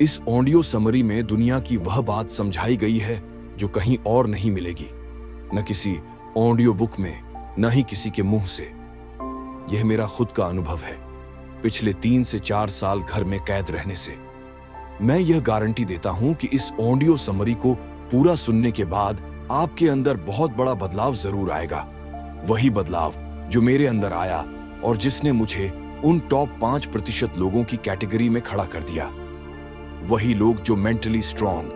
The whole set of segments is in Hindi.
इस ऑडियो समरी में दुनिया की वह बात समझाई गई है जो कहीं और नहीं मिलेगी, न किसी ऑडियो बुक में, न ही किसी के मुंह से। यह मेरा खुद का अनुभव है, पिछले 3 से 4 साल घर में कैद रहने से। मैं यह गारंटी देता हूं कि इस ऑडियो समरी को पूरा सुनने के बाद आपके अंदर बहुत बड़ा बदलाव जरूर आएगा। वही बदलाव जो मेरे अंदर आया और जिसने मुझे उन टॉप 5% लोगों की कैटेगरी में खड़ा कर दिया। वही लोग जो mentally strong,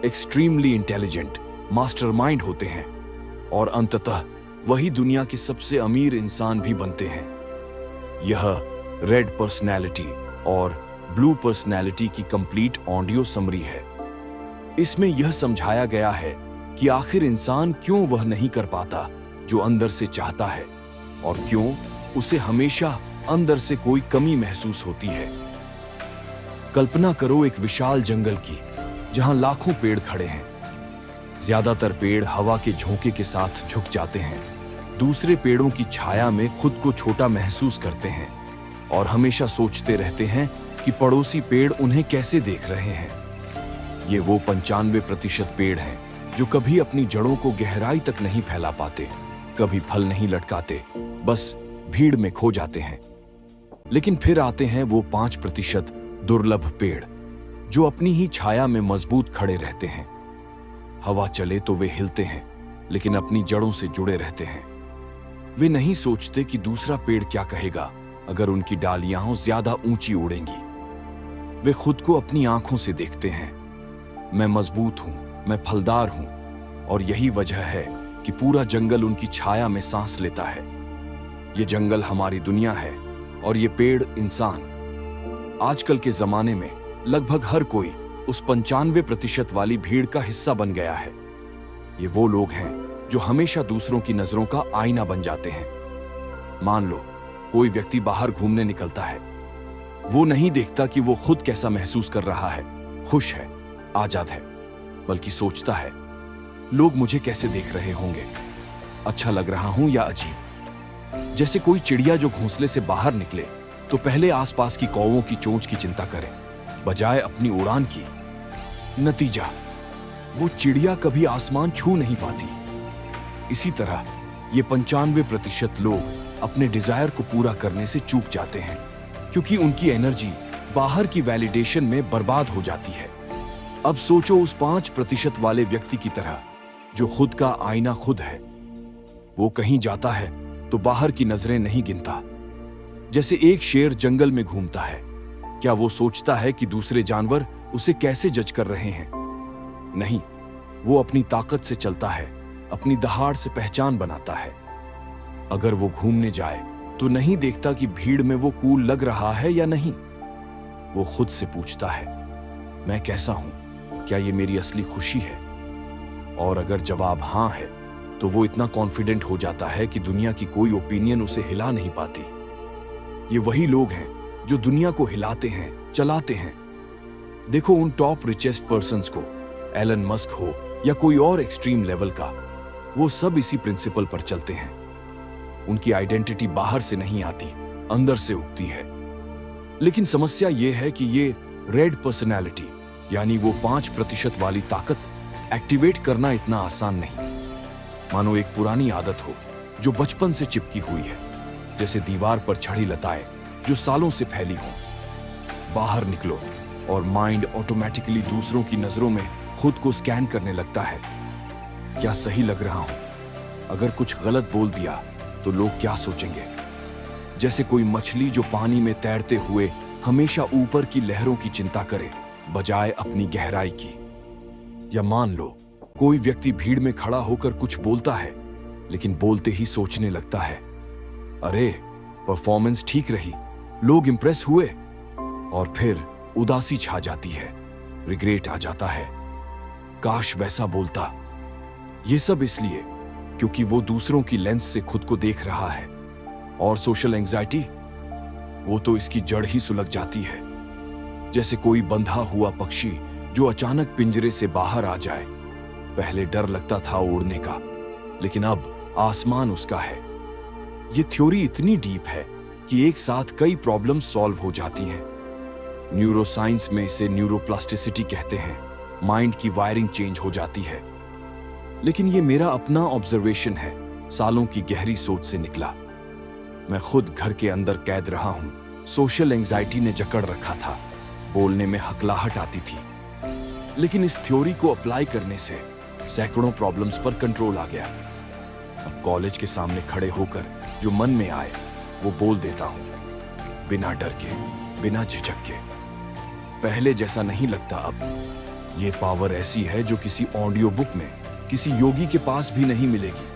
extremely intelligent, mastermind होते हैं और अंततः वही दुनिया के सबसे अमीर इंसान भी बनते हैं। यह रेड पर्सनैलिटी और ब्लू पर्सनैलिटी की कंप्लीट ऑडियो समरी है। इसमें यह समझाया गया है कि आखिर इंसान क्यों वह नहीं कर पाता जो अंदर से चाहता है और क्यों उसे हमेशा अंदर से कोई कमी महसूस होती है। कल्पना करो एक विशाल जंगल की, जहां लाखों पेड़ खड़े हैं। ज्यादातर पेड़ हवा के झोंके के साथ झुक जाते हैं, दूसरे पेड़ों की छाया में खुद को छोटा महसूस करते हैं और हमेशा सोचते रहते हैं कि पड़ोसी पेड़ उन्हें कैसे देख रहे हैं। ये वो 95% पेड़ हैं जो कभी अपनी जड़ों को गहराई तक नहीं फैला पाते, कभी फल नहीं लटकाते, बस भीड़ में खो जाते हैं। लेकिन फिर आते हैं वो 5% दुर्लभ पेड़ जो अपनी ही छाया में मजबूत खड़े रहते हैं। हवा चले तो वे हिलते हैं, लेकिन अपनी जड़ों से जुड़े रहते हैं। वे नहीं सोचते कि दूसरा पेड़ क्या कहेगा अगर उनकी डालियां ज्यादा ऊंची उड़ेंगी। वे खुद को अपनी आंखों से देखते हैं, मैं मजबूत हूं, मैं फलदार हूं, और यही वजह है कि पूरा जंगल उनकी छाया में सांस लेता है। ये जंगल हमारी दुनिया है और ये पेड़ इंसान। आजकल के जमाने में लगभग हर कोई उस 95% वाली भीड़ का हिस्सा बन गया है। ये वो लोग हैं जो हमेशा दूसरों की नजरों का आईना बन जाते हैं। मान लो कोई व्यक्ति बाहर घूमने निकलता है, वो नहीं देखता कि वो खुद कैसा महसूस कर रहा है, खुश है, आजाद है, बल्कि सोचता है लोग मुझे कैसे देख रहे होंगे, अच्छा लग रहा हूं या अजीब। जैसे कोई चिड़िया जो घोंसले से बाहर निकले तो पहले आसपास की कौवों की चोंच की चिंता करे बजाय अपनी उड़ान की। नतीजा, वो चिड़िया कभी आसमान छू नहीं पाती। इसी तरह ये 95% लोग अपने डिजायर को पूरा करने से चूक जाते हैं, क्योंकि उनकी एनर्जी बाहर की वैलिडेशन में बर्बाद हो जाती है। अब सोचो उस 5% वाले व्यक्ति की तरह जो खुद का आईना खुद है। वो कहीं जाता है तो बाहर की नजरें नहीं गिनता। जैसे एक शेर जंगल में घूमता है, क्या वो सोचता है कि दूसरे जानवर उसे कैसे जज कर रहे हैं? नहीं, वो अपनी ताकत से चलता है, अपनी दहाड़ से पहचान बनाता है। अगर वो घूमने जाए तो नहीं देखता कि भीड़ में वो कूल लग रहा है या नहीं। वो खुद से पूछता है, मैं कैसा हूं? क्या ये मेरी असली खुशी है? और अगर जवाब हां है तो वो इतना कॉन्फिडेंट हो जाता है कि दुनिया की कोई ओपिनियन उसे हिला नहीं पाती। ये वही लोग हैं जो दुनिया को हिलाते हैं, चलाते हैं। देखो उन टॉप रिचेस्ट पर्सन्स को, एलन मस्क हो या कोई और एक्सट्रीम लेवल का, वो सब इसी प्रिंसिपल पर चलते हैं। उनकी आइडेंटिटी बाहर से नहीं आती, अंदर से उगती है। लेकिन समस्या ये है कि ये रेड पर्सनैलिटी यानी वो 5% वाली ताकत एक्टिवेट करना इतना आसान नहीं। मानो एक पुरानी आदत हो जो बचपन से चिपकी हुई है, जैसे दीवार पर छड़ी लताएं जो सालों से फैली हों। बाहर निकलो और माइंड ऑटोमेटिकली दूसरों की नजरों में खुद को स्कैन करने लगता है। क्या सही लग रहा हूं? अगर कुछ गलत बोल दिया तो लोग क्या सोचेंगे? जैसे कोई मछली जो पानी में तैरते हुए हमेशा ऊपर की लहरों की चिंता करे बजाय अपनी गहराई की। या मान लो कोई व्यक्ति भीड़ में खड़ा होकर कुछ बोलता है, लेकिन बोलते ही सोचने लगता है, अरे परफॉर्मेंस ठीक रही, लोग इंप्रेस हुए, और फिर उदासी छा जाती है, रिग्रेट आ जाता है, काश वैसा बोलता। ये सब इसलिए क्योंकि वो दूसरों की लेंस से खुद को देख रहा है। और सोशल एंजाइटी, वो तो इसकी जड़ ही सुलग जाती है। जैसे कोई बंधा हुआ पक्षी जो अचानक पिंजरे से बाहर आ जाए। पहले डर लगता था उड़ने का, लेकिन अब आसमान उसका है। ये थ्योरी इतनी डीप है कि एक साथ कई प्रॉब्लम सॉल्व हो जाती हैं। न्यूरोसाइंस में इसे न्यूरोप्लास्टिसिटी कहते हैं। माइंड की वायरिंग चेंज हो जाती है। लेकिन ये मेरा अपना ऑब्जर्वेशन है, सालों की गहरी सोच से निकला। मैं खुद घर के अंदर कैद रहा हूं। सोशल एंजाइटी ने जकड़ रखा था, बोलने में हकलाहट आती थी। लेकिन इस थ्योरी को अप्लाई करने से सैकड़ों प्रॉब्लम्स पर कंट्रोल आ गया। अब कॉलेज के सामने खड़े होकर जो मन में आए वो बोल देता हूं, बिना डर के, बिना झिझक के। पहले जैसा नहीं लगता अब। ये पावर ऐसी है जो किसी ऑडियो बुक में, किसी योगी के पास भी नहीं मिलेगी।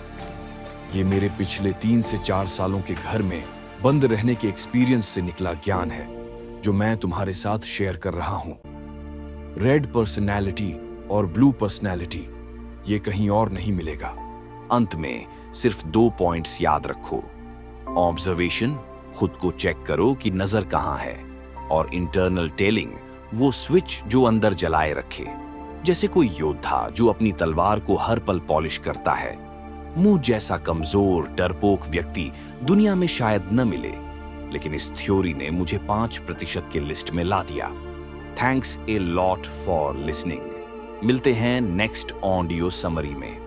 ये मेरे पिछले 3 से 4 सालों के घर में बंद रहने के एक्सपीरियंस से निकला ज्ञान है, जो मैं तुम्हारे साथ शेयर कर रहा हूं। रेड पर्सनैलिटी और ब्लू पर्सनैलिटी, ये कहीं और नहीं मिलेगा। अंत में सिर्फ 2 पॉइंट्स याद रखो। ऑब्जर्वेशन, खुद को चेक करो कि नजर कहां है, और इंटरनल टेलिंग, वो स्विच जो अंदर जलाए रखे। जैसे कोई योद्धा जो अपनी तलवार को हर पल पॉलिश करता है। मुंह जैसा कमजोर, डरपोक व्यक्ति दुनिया में शायद न मिले, लेकिन इस थ्योरी ने मुझे 5% के लिस्ट में ला दिया। Thanks a lot for listening. मिलते हैं नेक्स्ट ऑडियो समरी में।